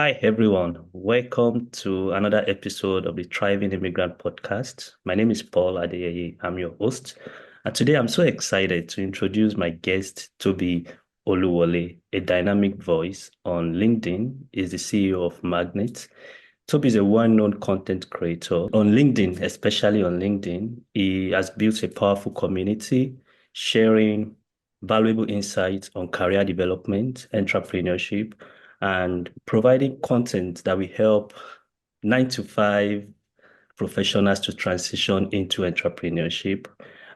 Hi, everyone. Welcome to another episode of the Thriving Immigrant Podcast. My name is Paul Adeyeye. I'm your host. And today I'm so excited to introduce my guest, Tobi Oluwole, a dynamic voice on LinkedIn, is the CEO of Magnet. Toby is a well-known content creator on LinkedIn, especially on LinkedIn. He has built a powerful community, sharing valuable insights on career development, entrepreneurship, and providing content that will help 9 to 5 professionals to transition into entrepreneurship.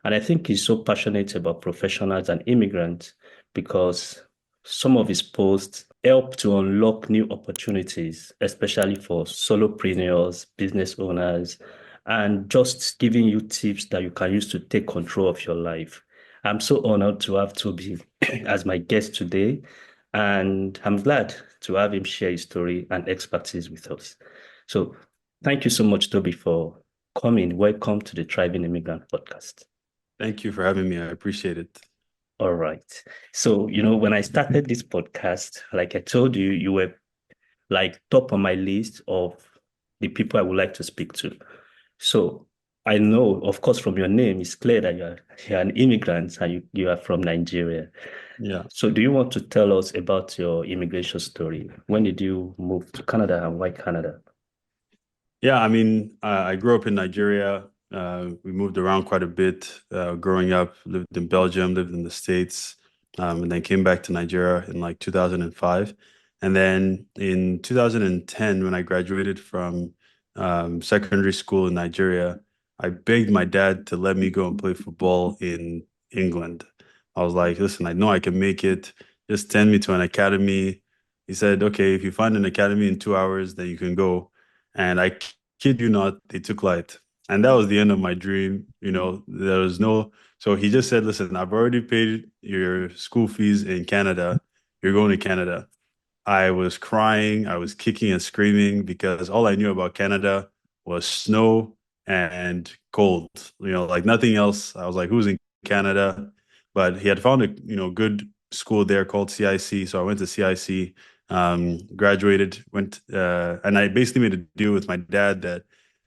And I think he's so passionate about professionals and immigrants because some of his posts help to unlock new opportunities, especially for solopreneurs, business owners, and just giving you tips that you can use to take control of your life. I'm so honored to have Toby as my guest today, and I'm glad to have him share his story and expertise with us. So thank you so much, Toby, for coming. Welcome to the Thriving Immigrant Podcast. Thank you for having me. I appreciate it. All right. So, when I started this podcast, like I told you, you were like top on my list of the people I would like to speak to. So I know, of course, from your name, it's clear that you're an immigrant and you are from Nigeria. Yeah. So do you want to tell us about your immigration story? When did you move to Canada and why Canada? Yeah, I grew up in Nigeria. We moved around quite a bit growing up, lived in Belgium, lived in the States, and then came back to Nigeria in like 2005. And then in 2010, when I graduated from secondary school in Nigeria, I begged my dad to let me go and play football in England. I was like, listen, I know I can make it. Just send me to an academy. He said, okay, if you find an academy in 2 hours, then you can go. And I kid you not, they took light. And that was the end of my dream. There was no, so he just said, listen, I've already paid your school fees in Canada. You're going to Canada. I was crying. I was kicking and screaming because all I knew about Canada was snow and cold, like nothing else. I was like, who's in Canada? But he had found a good school there called CIC. So I went to CIC, graduated, and I basically made a deal with my dad that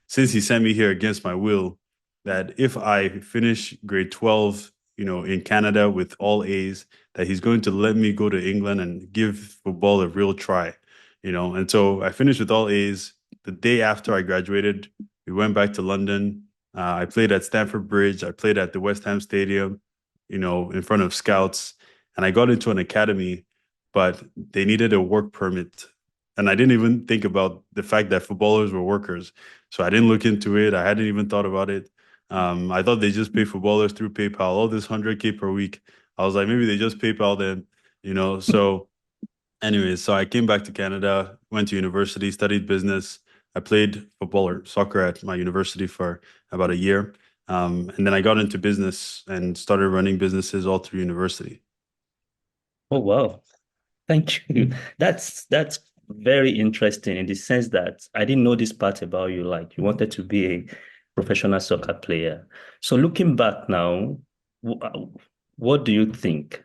since he sent me here against my will, that if I finish grade 12, in Canada with all A's, that he's going to let me go to England and give football a real try. And so I finished with all A's. The day after I graduated, we went back to London. I played at Stamford Bridge. I played at the West Ham Stadium, in front of scouts. And I got into an academy, but they needed a work permit. And I didn't even think about the fact that footballers were workers. So I didn't look into it. I hadn't even thought about it. I thought they just pay footballers through PayPal, all this 100K per week. I was like, maybe they just PayPal them. So anyways, so I came back to Canada, went to university, studied business. I played football or soccer at my university for about a year. And then I got into business and started running businesses all through university. Oh, wow. Thank you. That's very interesting in the sense that I didn't know this part about you. Like you wanted to be a professional soccer player. So looking back now, what do you think?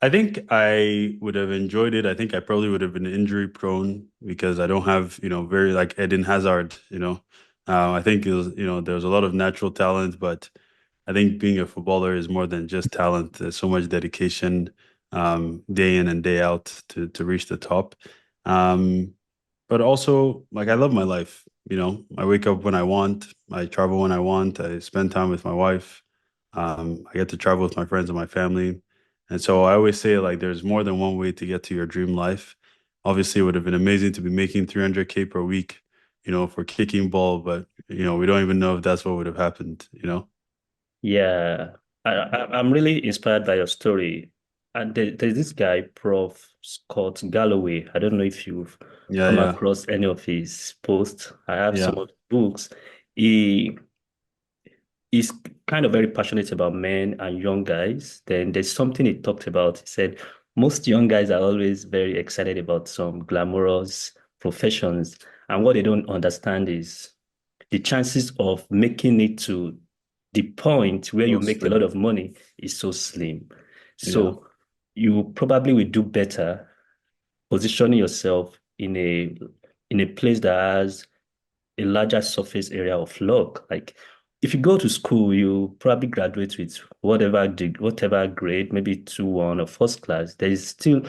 I think I would have enjoyed it. I think I probably would have been injury prone because I don't have, very like Eden Hazard. I think there's a lot of natural talent, but I think being a footballer is more than just talent. There's so much dedication, day in and day out to reach the top. Um, but also, like, I love my life. I wake up when I want, I travel when I want, I spend time with my wife. I get to travel with my friends and my family. And so I always say, like, there's more than one way to get to your dream life. Obviously, it would have been amazing to be making 300K per week, for kicking ball, but, we don't even know if that's what would have happened. Yeah, I'm really inspired by your story. And there's this guy, Prof. Scott Galloway. I don't know if you've Yeah, come yeah, across any of his posts. I have yeah. some of the books. He is kind of very passionate about men and young guys. Then there's something he talked about. He said most young guys are always very excited about some glamorous professions. And what they don't understand is the chances of making it to the point where you So make a lot slim. of money is so slim. Yeah. So you probably will do better positioning yourself in a place that has a larger surface area of luck. Like if you go to school, you probably graduate with whatever grade, maybe 2-1 or first class. There is still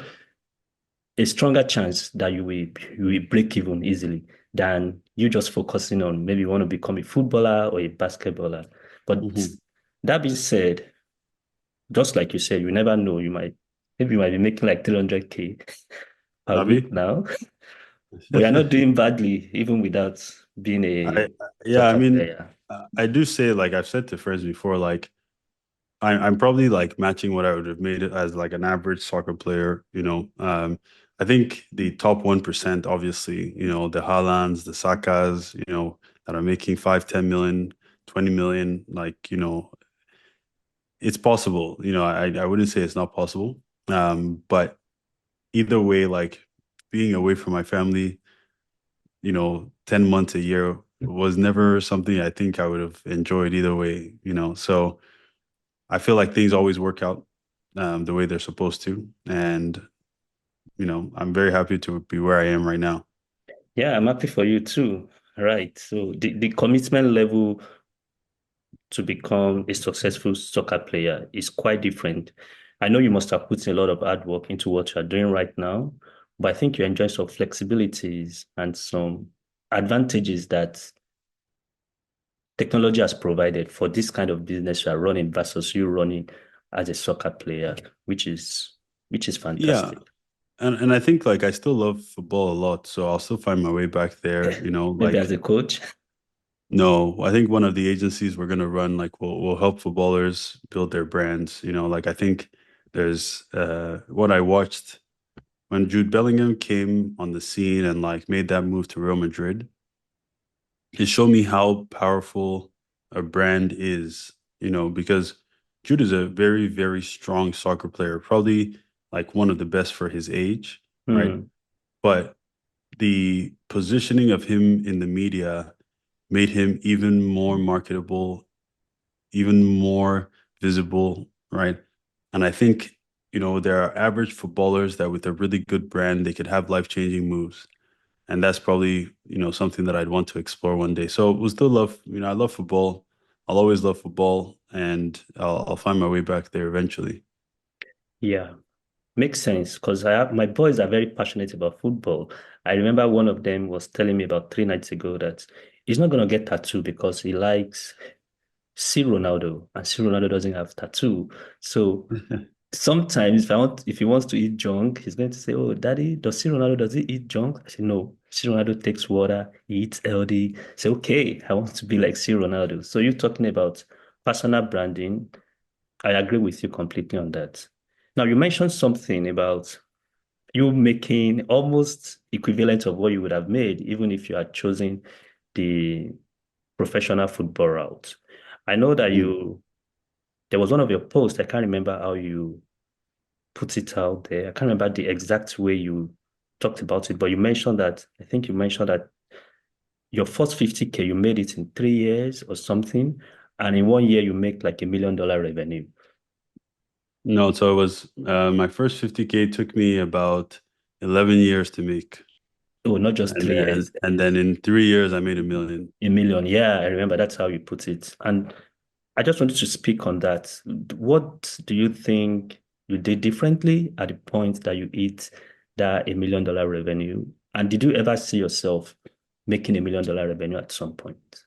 a stronger chance that you will break even easily than you just focusing on maybe you want to become a footballer or a basketballer. But Hmm. that being said, just like you said, you never know. Maybe you might be making like 300K per week Abi? now, but you're not doing badly even without being I a yeah, I soccer mean, player. I do say like I've said to friends before, like I'm probably like matching what I would have made it as like an average soccer player, you know. I think the top 1%, obviously, you know, the Haalands, the Sakas, you know, that are making 5, 10 million, 20 million, like, you know, it's possible. You know, I wouldn't say it's not possible. But either way, like being away from my family, you know, 10 months a year was never something I think I would have enjoyed either way, you know. So I feel like things always work out the way they're supposed to. And, you know, I'm very happy to be where I am right now. Yeah, I'm happy for you too. Right. So the commitment level to become a successful soccer player is quite different. I know you must have put in a lot of hard work into what you're doing right now, but I think you enjoy some flexibilities and some advantages that technology has provided for this kind of business you are running versus you running as a soccer player, which is Yeah. fantastic. And I think like I still love football a lot, so I'll still find my way back there, you know, Maybe as like a coach. no, I think one of the agencies we're gonna run like will help footballers build their brands, you know, like I think there's what I watched when Jude Bellingham came on the scene and like made that move to Real Madrid. It showed me how powerful a brand is, you know, because Jude is a very, very strong soccer player, probably like one of the best for his age, right? Hmm. But the positioning of him in the media made him even more marketable, even more visible, right? And I think, you know, there are average footballers that with a really good brand, they could have life-changing moves. And that's probably, you know, something that I'd want to explore one day. So we'll still love, you know, I love football. I'll always love football and I'll find my way back there eventually. Yeah. Makes sense because I have my boys are very passionate about football. I remember one of them was telling me about 3 nights ago that he's not gonna get tattoo because he likes C Ronaldo and C Ronaldo doesn't have tattoo. So sometimes if he wants to eat junk, he's going to say, "Oh, Daddy, does he eat junk?" I say, "No, C Ronaldo takes water, he eats healthy." I say, "Okay, I want to be like C Ronaldo." So you're talking about personal branding. I agree with you completely on that. Now you mentioned something about you making almost equivalent of what you would have made, even if you had chosen the professional football route. I know that Mm. there was one of your posts, I can't remember how you put it out there. I can't remember the exact way you talked about it, but I think you mentioned that your first 50K, you made it in 3 years or something. And in one year, you make like $1 million revenue. No, so it was my first 50K took me about 11 years to make. Oh, not just And 3 years. then in 3 years I made 1 million. A million. Yeah, I remember that's how you put it. And I just wanted to speak on that. What do you think you did differently at the point that you hit that $1 million revenue? And did you ever see yourself making $1 million revenue at some point?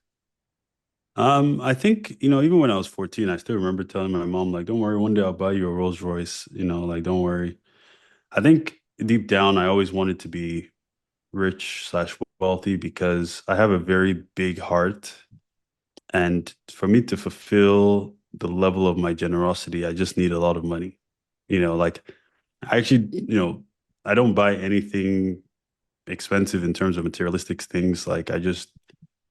I think, you know, even when I was 14, I still remember telling my mom, like, don't worry, one day I'll buy you a Rolls Royce, you know, like, don't worry. I think deep down, I always wanted to be rich slash wealthy because I have a very big heart. And for me to fulfill the level of my generosity, I just need a lot of money. You know, like, I actually, you know, I don't buy anything expensive in terms of materialistic things. Like, I just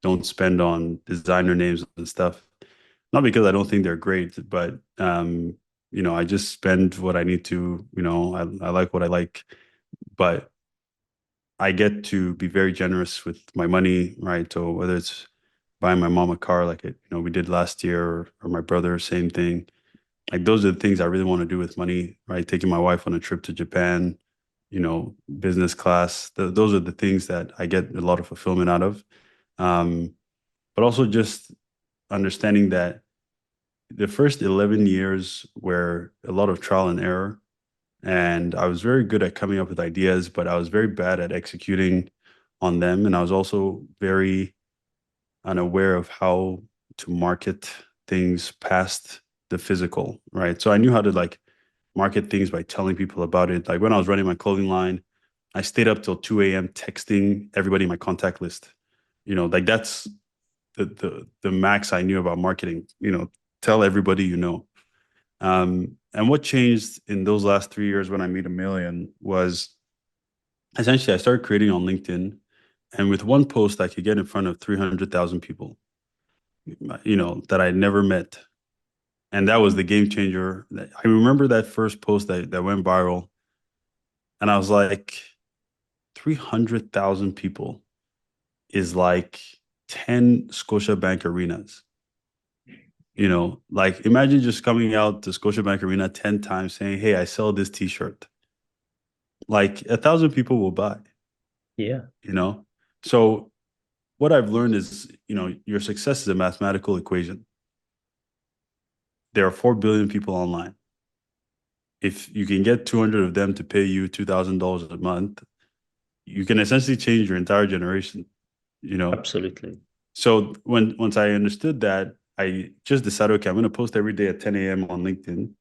don't spend on designer names and stuff. Not because I don't think they're great, but you know, I just spend what I need to, you know, I like what I like, but I get to be very generous with my money, right? So whether it's buying my mom a car like it, you know, we did last year or my brother, same thing. Like those are the things I really want to do with money, right? Taking my wife on a trip to Japan, business class. Those are the things that I get a lot of fulfillment out of. Um, but also just understanding that the first 11 years were a lot of trial and error. And I was very good at coming up with ideas, but I was very bad at executing on them. And I was also very unaware of how to market things past the physical, right? So I knew how to like market things by telling people about it. Like when I was running my clothing line, I stayed up till 2 a.m. texting everybody in my contact list. Like that's the max I knew about marketing, tell everybody you know. And what changed in those last 3 years when I made a million was essentially I started creating on LinkedIn. And with one post, I could get in front of 300,000 people, that I never met. And that was the game changer. I remember that first post that went viral. And I was like, 300,000 people is like 10 Scotiabank arenas. Like imagine just coming out to Scotiabank Arena 10 times saying, hey, I sell this t-shirt. Like 1,000 people will buy, Yeah. you know? So what I've learned is, your success is a mathematical equation. There are 4 billion people online. If you can get 200 of them to pay you $2,000 a month, you can essentially change your entire generation, you know? Absolutely. So once I understood that, I just decided, okay, I'm going to post every day at 10 a.m. on LinkedIn.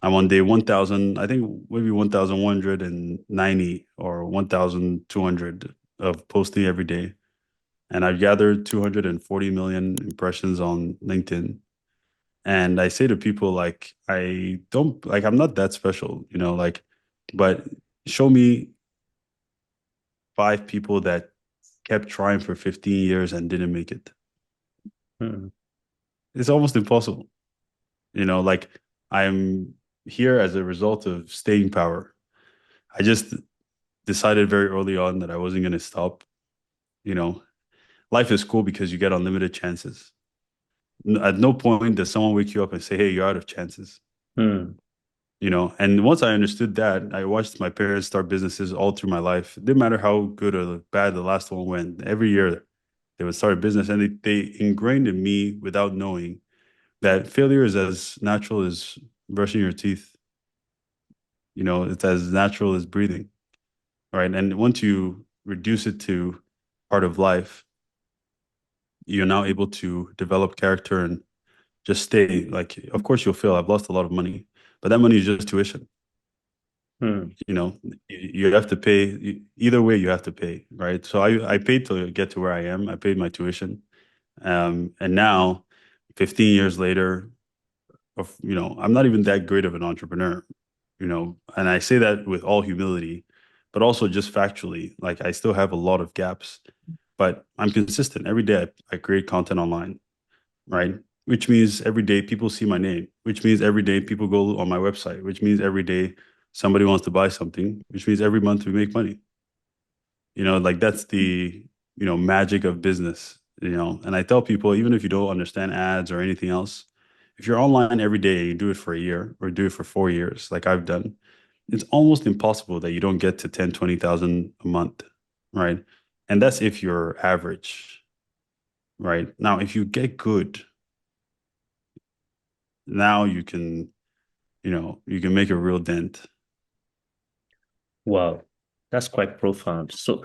I'm on day 1,000, I think maybe 1,190 or 1,200 of posting every day. And I've gathered 240 million impressions on LinkedIn. And I say to people, like, I don't, like, I'm not that special, like, but show me 5 people that kept trying for 15 years and didn't make it. Hmm. It's almost impossible, like I'm here as a result of staying power. I just decided very early on that I wasn't going to stop. You know, Life is cool because you get unlimited chances. At no point does someone wake you up and say, "Hey, you're out of chances." Hmm. And once I understood that, I watched my parents start businesses all through my life. It didn't matter how good or bad the last one went. Every year they would start a business, and they ingrained in me without knowing that failure is as natural as brushing your teeth. It's as natural as breathing, right? And once you reduce it to part of life, you're now able to develop character and just stay. Like, of course you'll fail. I've lost a lot of money, but that money is just tuition. Hmm. You know, you have to pay either way. You have to pay, right? So I paid to get to where I am. I paid my tuition, and now, 15 years later, I'm not even that great of an entrepreneur. And I say that with all humility, but also just factually. Like I still have a lot of gaps, but I'm consistent. Every day I create content online, right? Which means every day people see my name, which means every day people go on my website, which means every day somebody wants to buy something, which means every month we make money. Like that's the, magic of business, And I tell people, even if you don't understand ads or anything else, if you're online every day and you do it for a year or do it for 4 years, like I've done, it's almost impossible that you don't get to 10, 20,000 a month, right? And that's if you're average, right? Now, if you get good, now you can make a real dent. Wow. That's quite profound. So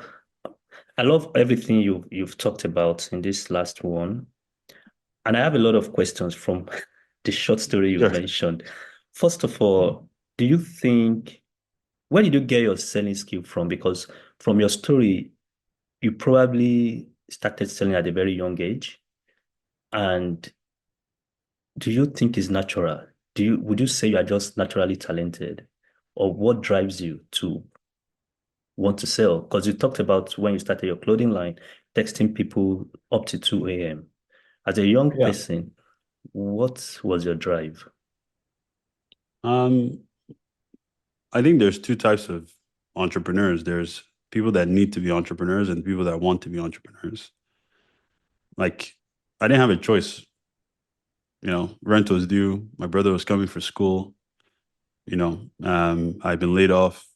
I love everything you've talked about in this last one. And I have a lot of questions from the short story you've Sure. mentioned. First of all, do you think, where did you get your selling skill from? Because from your story, you probably started selling at a very young age. And do you think it's natural? Would you say you are just naturally talented? Or what drives you to want to sell? Because you talked about when you started your clothing line, texting people up to 2 a.m. As a young Yeah. person, what was your drive? Um, I think there's two types of entrepreneurs. There's people that need to be entrepreneurs and people that want to be entrepreneurs. Like, I didn't have a choice. Rent was due. My brother was coming for school. I've been laid off.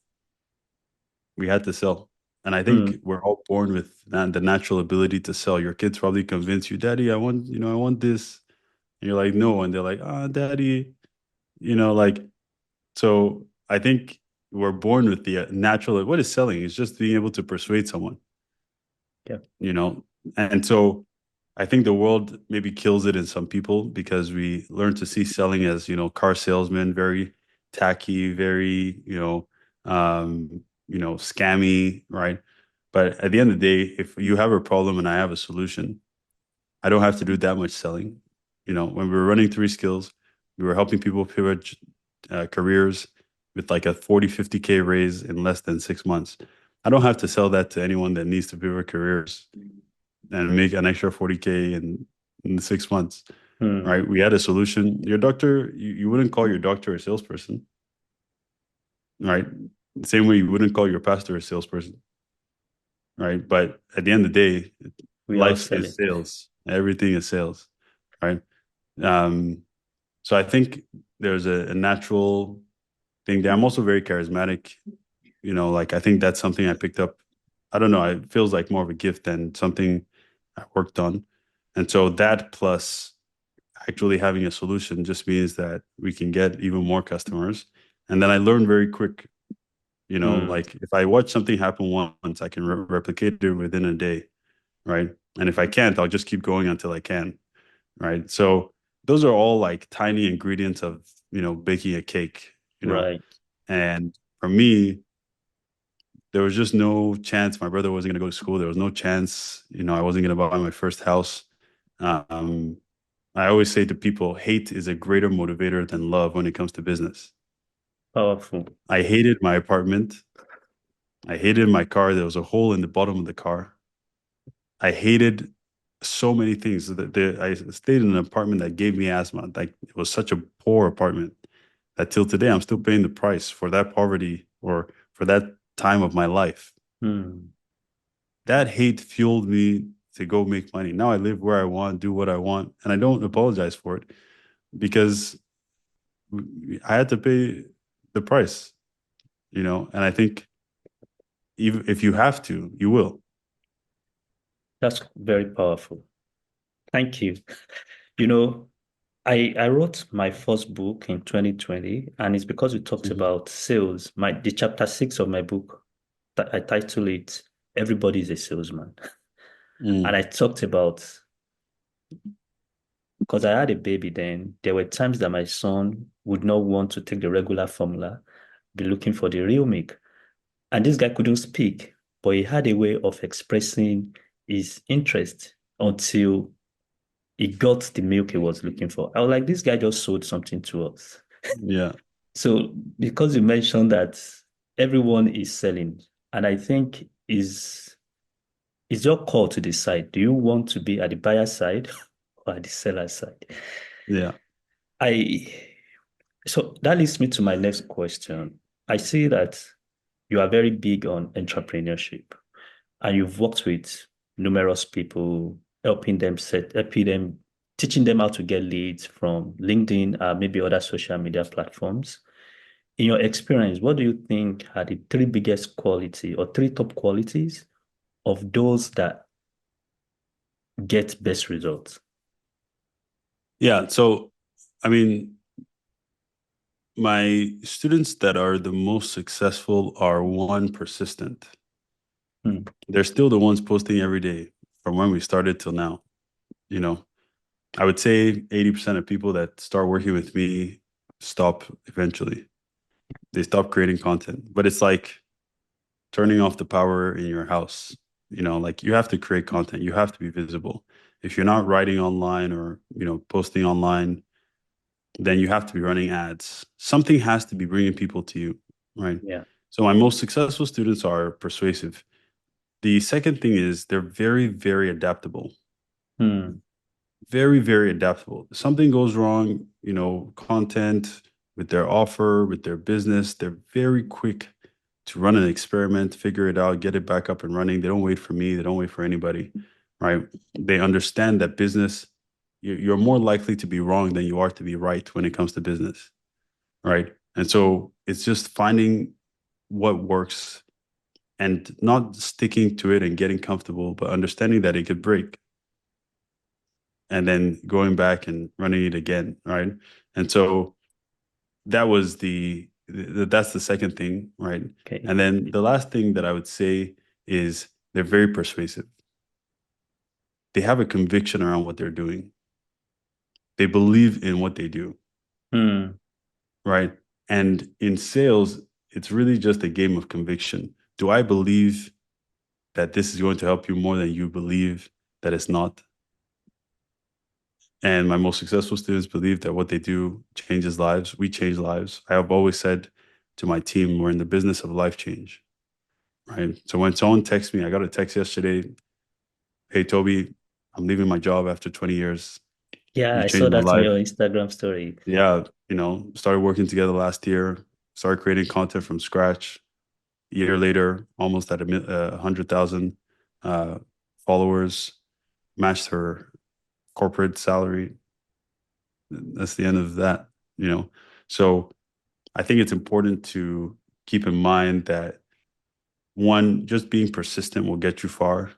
we had to sell. And I Mm. think we're all born with the natural ability to sell. Your kids probably convince you, Daddy, I want this. And you're like, no. And they're like, ah, Daddy, like, so I think we're born with the natural, what is selling? It's just being able to persuade someone, Yeah. you know? And so I think the world maybe kills it in some people because we learn to see selling as, car salesmen, very tacky, very, scammy, right? But at the end of the day, if you have a problem and I have a solution, I don't have to do that much selling. When we were running Three Skills, we were helping people pivot careers with like a 40, 50K raise in less than 6 months. I don't have to sell that to anyone that needs to pivot careers and make an extra 40K in 6 months, Mm. right? We had a solution. Your doctor, you wouldn't call your doctor a salesperson, right? The same way you wouldn't call your pastor a salesperson, right? But at the end of the day, We are life is selling. sales. Everything is sales, right? Um, so I think there's a natural thing there. I'm also very charismatic. Like I think that's something I picked up. I don't know. It feels like more of a gift than something I worked on. And so that plus actually having a solution just means that we can get even more customers. And then I learn very quick, Mm. like if I watch something happen once, I can replicate it within a day, right? And if I can't, I'll just keep going until I can, right? So those are all like tiny ingredients of, baking a cake, Right. and for me, there was just no chance my brother wasn't going to go to school. There was no chance, I wasn't going to buy my first house. Um, I always say to people, hate is a greater motivator than love when it comes to business. Powerful. I hated my apartment. I hated my car. There was a hole in the bottom of the car. I hated so many things. I stayed in an apartment that gave me asthma. Like it was such a poor apartment that till today I'm still paying the price for that poverty or for that time of my life. Mm. That hate fueled me to go make money. Now I live where I want, do what I want, and I don't apologize for it because I had to pay the price, and I think even if you have to, you will. That's very powerful. Thank you. You know, I wrote my first book in 2020, and it's because we talked Mhm. about sales. The chapter 6 of my book, I title it Everybody is a Salesman. And I Mm. talked about, because I had a baby then, there were times that my son would not want to take the regular formula, be looking for the real milk. And this guy couldn't speak, but he had a way of expressing his interest until he got the milk he was looking for. I was like, this guy just sold something to us. Yeah, So because you mentioned that everyone is selling, and I think is your call to decide, do you want to be at the buyer side or at the seller side? yeah, I so that leads me to my next question. I see that you are very big on entrepreneurship and you've worked with numerous people, helping them, teaching them how to get leads from LinkedIn, maybe other social media platforms. In your experience, what do you think are the three biggest quality or three top qualities of those that get best results? yeah. So, I mean, my students that are the most successful are one, persistent. Hmm. They're still the ones posting every day from when we started till now. You know, I would say 80% of people that start working with me stop eventually. They stop creating content. But it's like turning off the power in your house. Like you have to create content. You have to be visible. If you're not writing online or, posting online, then you have to be running ads. Something has to be bringing people to you, right? Yeah. So my most successful students are persuasive. The second thing is they're very, very adaptable. Hmm. Very, very adaptable. Something goes wrong, content with their offer, with their business, they're very quick to run an experiment, figure it out, get it back up and running. They don't wait for me, they don't wait for anybody, right? They understand that business, you're more likely to be wrong than you are to be right when it comes to business, right? And so it's just finding what works and not sticking to it and getting comfortable, but understanding that it could break and then going back and running it again, right? And so that was that's the second thing, right? Okay. And then the last thing that I would say is they're very persuasive. They have a conviction around what they're doing. They believe in what they do, Hmm. right? And in sales, it's really just a game of conviction. Do I believe that this is going to help you more than you believe that it's not? And my most successful students believe that what they do changes lives. We change lives. I have always said to my team, we're in the business of life change, right? So when someone texts me, I got a text yesterday, hey, Toby, I'm leaving my job after 20 years. Yeah, You've I saw changed my that in life. your Instagram story. Yeah, started working together last year, started creating content from scratch. A year later, almost at 100,000 uh, followers, matched her corporate salary. That's the end of that, you know. So I think it's important to keep in mind that one, just being persistent will get you far,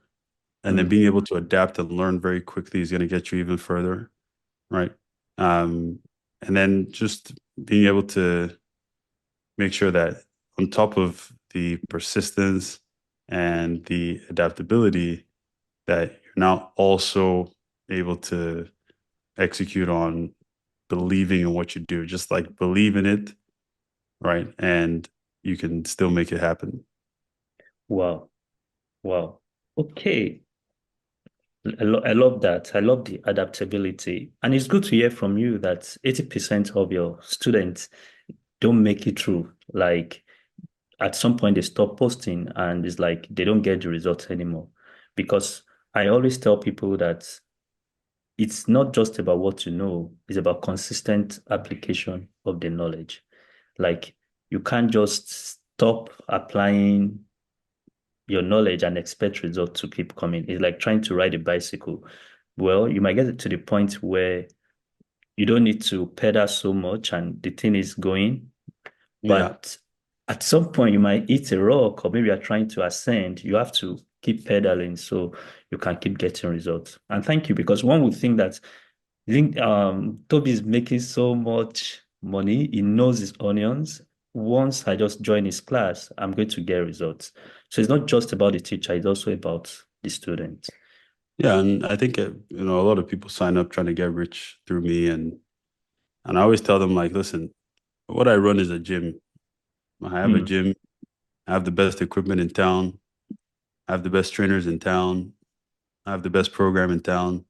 and then Hmm. being able to adapt and learn very quickly is going to get you even further, right? Um, and then just being able to make sure that on top of the persistence and the adaptability, that you're now also able to execute on believing in what you do, just like believe in it, right? And you can still make it happen. Wow. Wow. Okay. I love that. I love the adaptability. And it's good to hear from you that 80% of your students don't make it through. Like at some point they stop posting and it's like they don't get the results anymore. Because I always tell people that it's not just about what you know, it's about consistent application of the knowledge. Like you can't just stop applying your knowledge and expect results to keep coming. It's like trying to ride a bicycle. Well, you might get to the point where you don't need to pedal so much and the thing is going, Yeah. but at some point you might hit a rock or maybe you're trying to ascend. You have to keep pedaling so you can keep getting results. And thank you, because one would think that Toby is making so much money. He knows his onions. Once I just join his class, I'm going to get results. So it's not just about the teacher, it's also about the student. Yeah. And I think, a lot of people sign up trying to get rich through me. And I always tell them, like, listen, what I run is a gym. I have a Hmm. gym. I have the best equipment in town. I have the best trainers in town. I have the best program in town.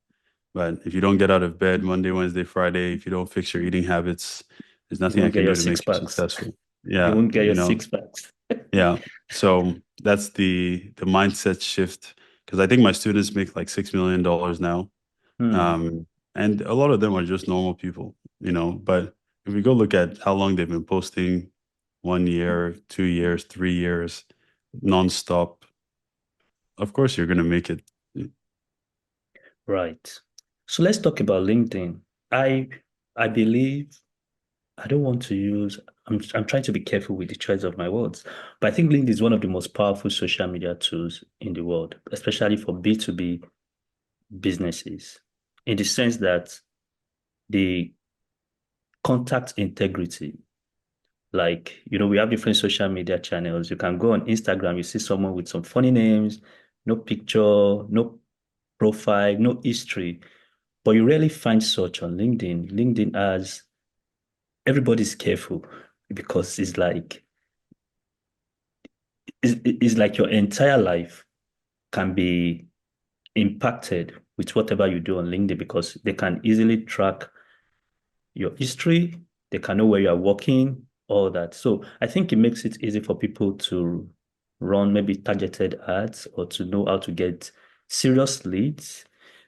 But if you don't get out of bed Monday, Wednesday, Friday, if you don't fix your eating habits, there's You nothing I won't get can your do to six make you packs. successful. You Yeah, won't get your six packs. yeah. So that's the mindset shift, because I think my students make like $6 million now. Hmm. Um, and a lot of them are just normal people, But if we go look at how long they've been posting, 1 year, 2 years, 3 years, nonstop, of course you're gonna make it. Right. So let's talk about LinkedIn. I I believe I don't want to use, I'm trying to be careful with the choice of my words, but I think LinkedIn is one of the most powerful social media tools in the world, especially for B2B businesses, in the sense that the contact integrity, like, we have different social media channels. You can go on Instagram, you see someone with some funny names, no picture, no profile, no history, but you rarely find such on LinkedIn. LinkedIn has, everybody's careful because it's like your entire life can be impacted with whatever you do on LinkedIn because they can easily track your history, they can know where you are working, all that. So I think it makes it easy for people to run maybe targeted ads or to know how to get serious leads.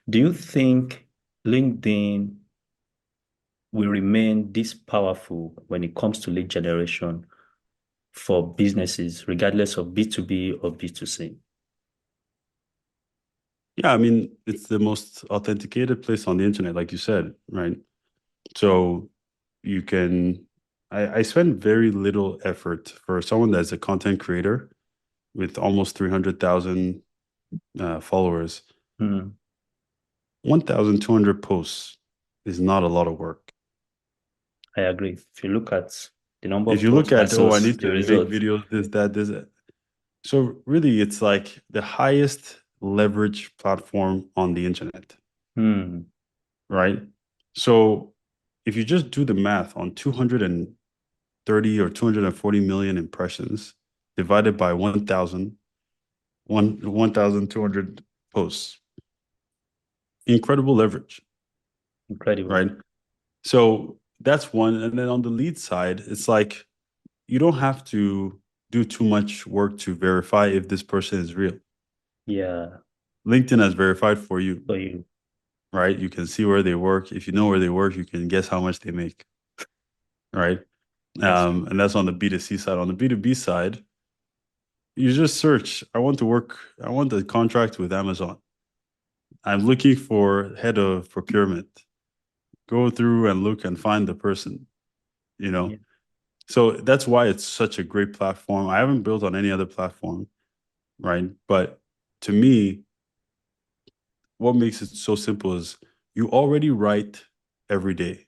Do you think LinkedIn will remain this powerful when it comes to lead generation for businesses, regardless of B2B or B2C? Yeah, I mean, it's the most authenticated place on the internet, like you said, right? So you can, I spend very little effort for someone that's a content creator. with almost 300,000 followers. Hmm. 1,200 posts is not a lot of work. I agree. If you look at the number If of you look posts at, oh, I versus need the to make results. videos, this, that, this. That. So really, it's like the highest leverage platform on the internet, Hmm. right? So if you just do the math on 230 or 240 million impressions divided by 1,200 posts, incredible leverage, Incredible. right? So that's one. And then on the lead side, it's like you don't have to do too much work to verify if this person is real. Yeah. LinkedIn has verified for you, For you. right? You can see where they work. If you know where they work, you can guess how much they make, right? That's And that's on the B2C side. On the B2B side, you just search. I want a contract with Amazon. I'm looking for head of procurement. Go through and look and find the person, you yeah. know? So that's why it's such a great platform. I haven't built on any other platform, right? But to me, what makes it so simple is you already write every day.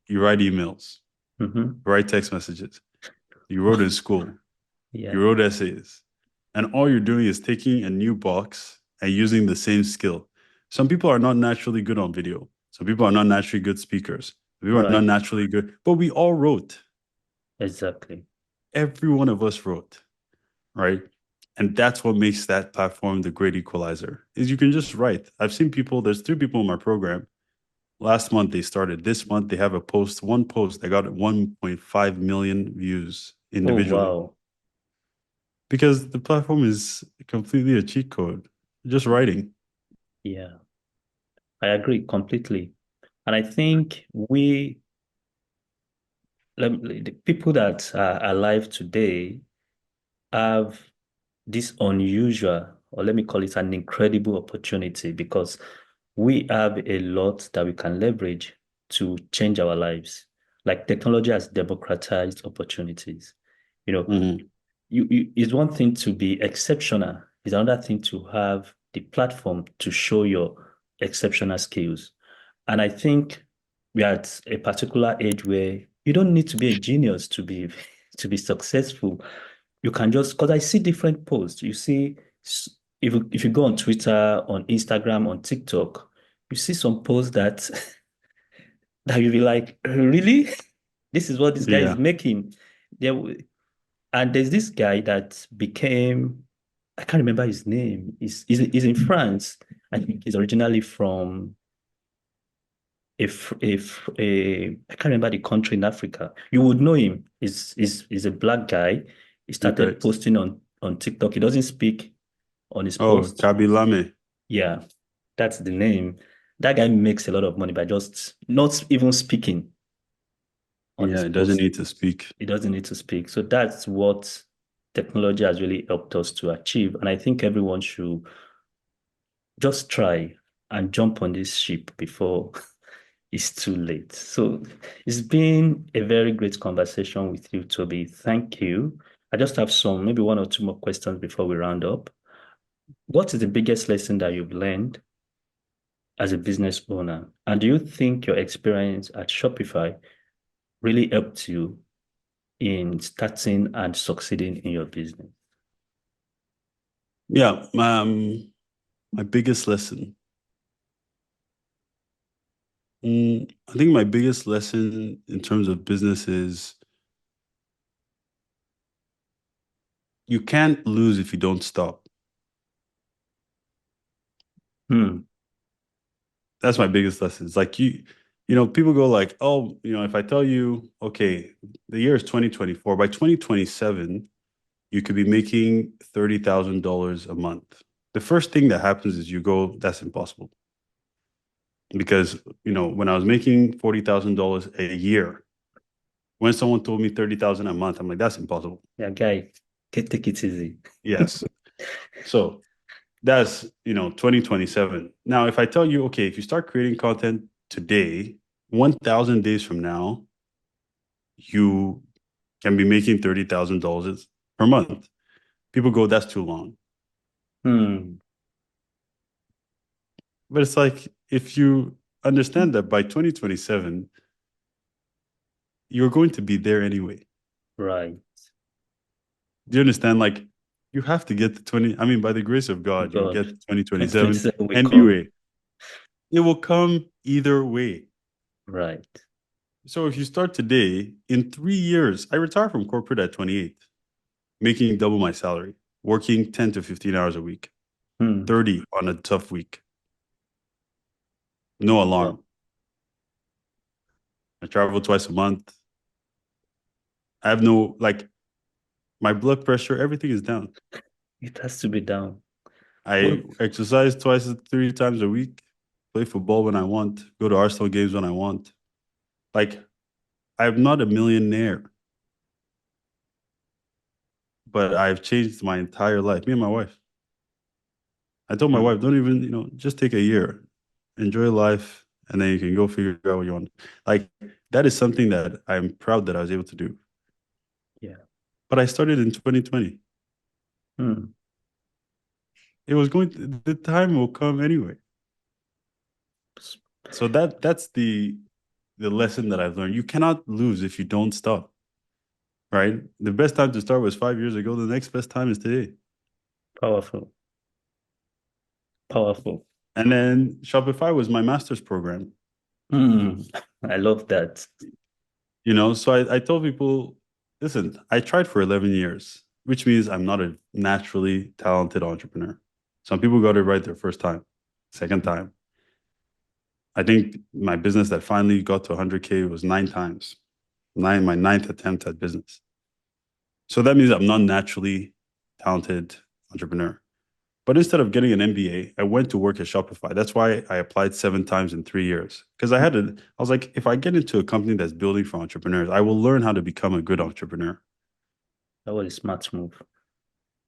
You write emails, Mm-hmm. you write text messages. You wrote in school, Yeah. you wrote essays. And all you're doing is taking a new box and using the same skill. Some people are not naturally good on video. Some people are not naturally good speakers. Some people are not Right. naturally good, but we all wrote. Exactly. Every one of us wrote, right? And that's what makes that platform the great equalizer is you can just write. I've seen people, there's 3 people in my program. Last month they started. This month they have one post that got 1.5 million views Oh, individually wow. because the platform is completely a cheat code. Just writing. Yeah. I agree completely. And I think the people that are alive today have this unusual, or let me call it an incredible opportunity because we have a lot that we can leverage to change our lives. Like technology has democratized opportunities. You know, Mhm. it's one thing to be exceptional, it's another thing to have the platform to show your exceptional skills. And I think we're at a particular age where you don't need to be a genius to be to be successful. You can just because I see different posts. You see, if you go on Twitter, on Instagram, on TikTok, you see some posts that that you'll be like, really? This is what this guy is Yeah. making. There, and there's this guy that became, I can't remember his name. He's in France. I think he's originally from I can't remember the country in Africa. You would know him. He's a black guy. He Okay. started posting on TikTok. He doesn't speak on his Oh, post. Kabilame. Yeah, that's the name. That guy makes a lot of money by just not even speaking on Yeah, his it doesn't post. need to speak. He doesn't need to speak. So that's what technology has really helped us to achieve. And I think everyone should just try and jump on this ship before it's too late. So it's been a very great conversation with you, Toby. Thank you. I just have maybe one or two more questions before we round up. What is the biggest lesson that you've learned as a business owner? And do you think your experience at Shopify really helped you in starting and succeeding in your business? Yeah. My biggest lesson. I think my biggest lesson in terms of business is you can't lose if you don't stop. Hmm. That's my biggest lesson. It's like people go like, oh, if I tell you, okay, the year is 2024, by 2027, you could be making $30,000 a month. The first thing that happens is you go, that's impossible. Because, when I was making $40,000 a year, when someone told me 30,000 a month, I'm like, that's impossible. Yeah, guy, take it easy. Yes. So that's, 2027. Now, if I tell you, okay, if you start creating content today, 1,000 days from now, you can be making $30,000 per month. People go, that's too long. Hmm. But it's like, if you understand that by 2027, you're going to be there anyway. Right. Do you understand? Like, you have to get to 20. I mean, by the grace of God, you'll God, get to 2027 2027 will come. anyway. It will come either way. Right. So if you start today, in 3 years, I retire from corporate at 28, making double my salary, working 10 to 15 hours a week, Hmm. 30 on a tough week, no Wow. alarm. I travel twice a month. I have no, like, my blood pressure, everything is down. It has to be down. I What? exercise twice, 3 times a week, play football when I want, go to Arsenal games when I want. Like, I'm not a millionaire, but I've changed my entire life. Me and my wife. I told my Hmm. wife, don't even, just take a year, enjoy life, and then you can go figure out what you want. Like, that is something that I'm proud that I was able to do. Yeah. But I started in 2020. Hmm. It was the time will come anyway. S- So that's the lesson that I've learned. You cannot lose if you don't stop, right? The best time to start was 5 years ago. The next best time is today. Powerful. Powerful. And then Shopify was my master's program. Hmm. I love that. So I told people, listen, I tried for 11 years, which means I'm not a naturally talented entrepreneur. Some people got it right their first time, second time. I think my business that finally got to 100K was 9 times, my ninth attempt at business. So that means I'm not naturally talented entrepreneur. But instead of getting an MBA, I went to work at Shopify. That's why I applied 7 times in 3 years. Because I was like, if I get into a company that's building for entrepreneurs, I will learn how to become a good entrepreneur. That was a smart move.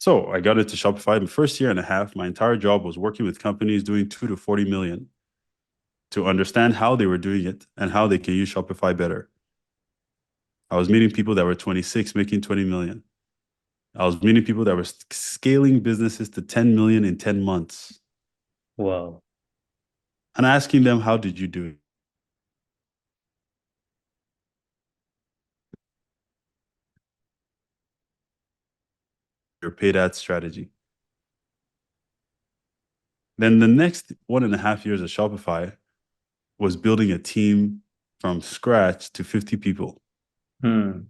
So I got into Shopify. The first year and a half, my entire job was working with companies doing 2 to 40 million to understand how they were doing it and how they can use Shopify better. I was meeting people that were 26 making 20 million. I was meeting people that were scaling businesses to 10 million in 10 months Wow. and asking them, how did you do it? Your paid ad strategy. Then the next 1.5 years of Shopify was building a team from scratch to 50 people, Hmm.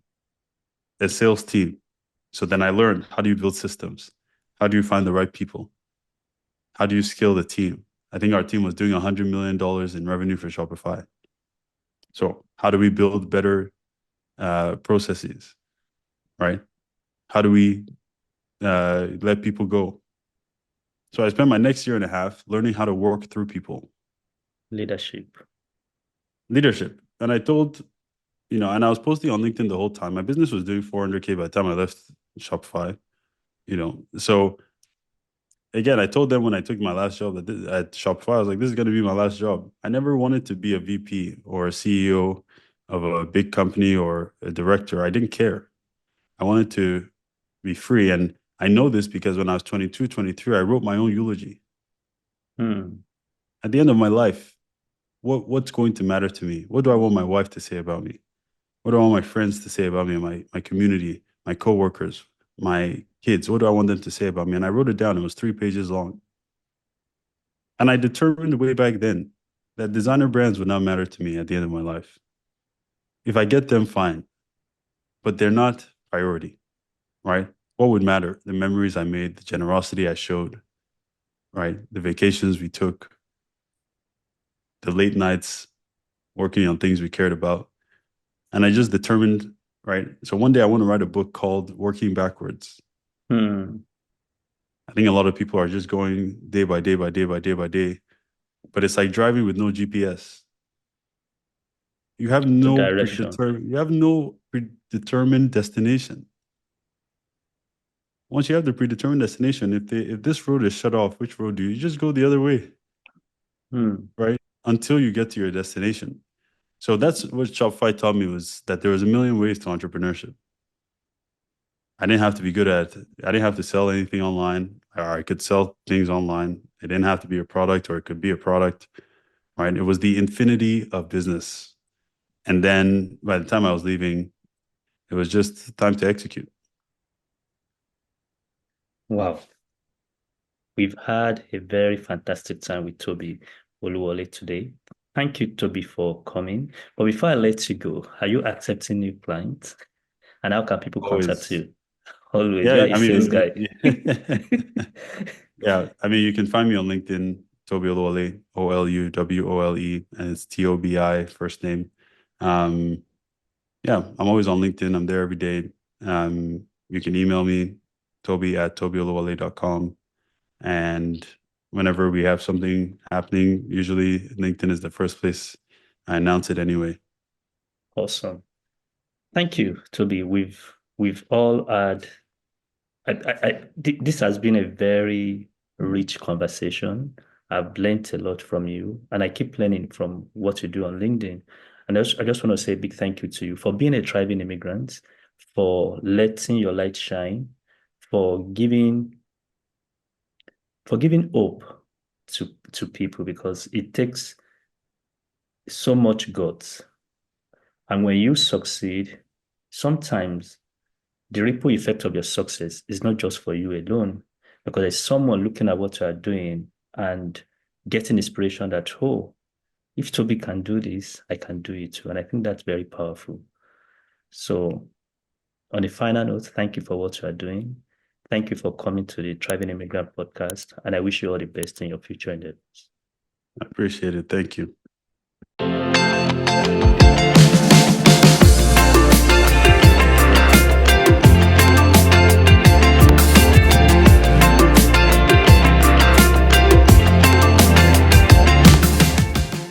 a sales team. So then I learned, how do you build systems? How do you find the right people? How do you scale the team? I think our team was doing $100 million in revenue for Shopify. So how do we build better processes, right? How do we let people go? So I spent my next year and a half learning how to work through people, Leadership. leadership. And and I was posting on LinkedIn the whole time. My business was doing 400K by the time I left Shopify, So again, I told them when I took my last job at Shopify, I was like, this is going to be my last job. I never wanted to be a VP or a CEO of a big company or a director. I didn't care. I wanted to be free. And I know this because when I was 22, 23, I wrote my own eulogy. Hmm. At the end of my life, what's going to matter to me? What do I want my wife to say about me? What do I want my friends to say about me, my community, my coworkers, my kids? What do I want them to say about me? And I wrote it down. It was 3 pages long. And I determined way back then that designer brands would not matter to me at the end of my life. If I get them, fine, but they're not priority, right? What would matter? The memories I made, the generosity I showed, right? The vacations we took, the late nights working on things we cared about. And I just determined, right? So one day I want to write a book called Working Backwards. Hmm. I think a lot of people are just going day by day by day by day by day, but it's like driving with no GPS. The direction. You have no predetermined destination. Once you have the predetermined destination, if this road is shut off, which road do you just go the other way, Hmm. right? Until you get to your destination. So that's what Shopify taught me, was that there was a million ways to entrepreneurship. I didn't have to be good at I didn't have to sell anything online. Or I could sell things online. It didn't have to be a product, or it could be a product, right? It was the infinity of business. And then by the time I was leaving, it was just time to execute. Wow. We've had a very fantastic time with Tobi Oluwole today. Thank you, Toby, for coming. But before I let you go, are you accepting new clients? And how can people contact Always. you? Always. You Yeah, are a I sales mean, guy. yeah, I mean, you can find me on LinkedIn, Tobi Oluwole, Oluwole, and it's Tobi first name. Um, yeah, I'm always on LinkedIn. I'm there every day. You can email me, toby@tobyoluwole.com. And whenever we have something happening, usually LinkedIn is the first place I announce it anyway. Awesome. Thank you, Toby. We've all had this has been a very rich conversation. I've learned a lot from you, and I keep learning from what you do on LinkedIn. And I just want to say a big thank you to you for being a thriving immigrant, for letting your light shine, for giving hope to people because it takes so much guts. And when you succeed, sometimes the ripple effect of your success is not just for you alone, because there's someone looking at what you are doing and getting inspiration that, oh, if Toby can do this, I can do it too. And I think that's very powerful. So, on the final note, thank you for what you are doing. Thank you for coming to the Thriving Immigrant podcast. And I wish you all the best in your future endeavors. I appreciate it. Thank you.